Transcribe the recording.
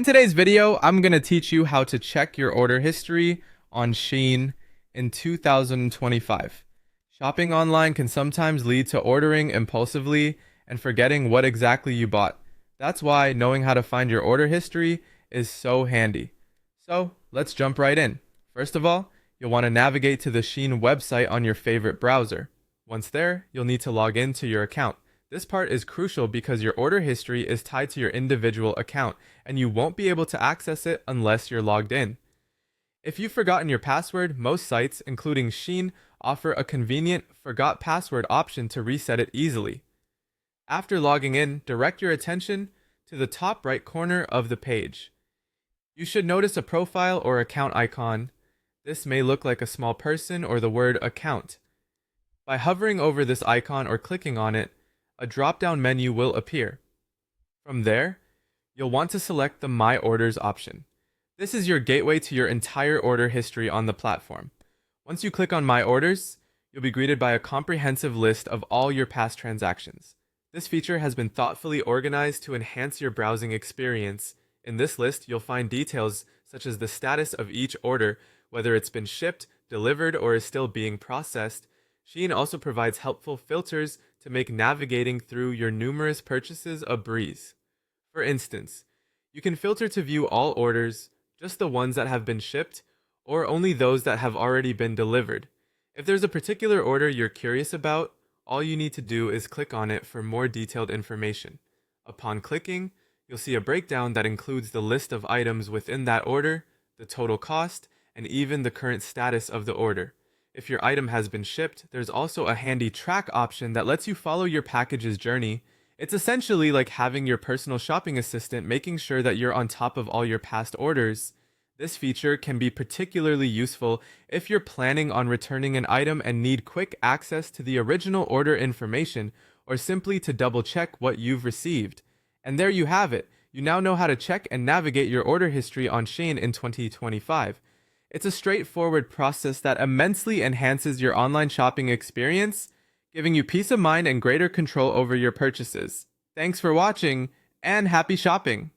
In today's video, I'm going to teach you how to check your order history on Shein in 2025. Shopping online can sometimes lead to ordering impulsively and forgetting what exactly you bought. That's why knowing how to find your order history is so handy. So let's jump right in. First of all, you'll want to navigate to the Shein website on your favorite browser. Once there, you'll need to log in to your account. This part is crucial because your order history is tied to your individual account, and you won't be able to access it unless you're logged in. If you've forgotten your password, most sites, including Shein, offer a convenient forgot password option to reset it easily. After logging in, direct your attention to the top right corner of the page. You should notice a profile or account icon. This may look like a small person or the word account. By hovering over this icon or clicking on it, a drop-down menu will appear. From there, you'll want to select the My Orders option. This is your gateway to your entire order history on the platform. Once you click on My Orders, you'll be greeted by a comprehensive list of all your past transactions. This feature has been thoughtfully organized to enhance your browsing experience. In this list, you'll find details such as the status of each order, whether it's been shipped, delivered, or is still being processed. Shein also provides helpful filters to make navigating through your numerous purchases a breeze. For instance, you can filter to view all orders, just the ones that have been shipped, or only those that have already been delivered. If there's a particular order you're curious about, all you need to do is click on it for more detailed information. Upon clicking, you'll see a breakdown that includes the list of items within that order, the total cost, and even the current status of the order. If your item has been shipped, there's also a handy track option that lets you follow your package's journey. It's essentially like having your personal shopping assistant making sure that you're on top of all your past orders. This feature can be particularly useful if you're planning on returning an item and need quick access to the original order information, or simply to double check what you've received. And there you have it. You now know how to check and navigate your order history on Shein in 2025. It's a straightforward process that immensely enhances your online shopping experience, giving you peace of mind and greater control over your purchases. Thanks for watching, and happy shopping!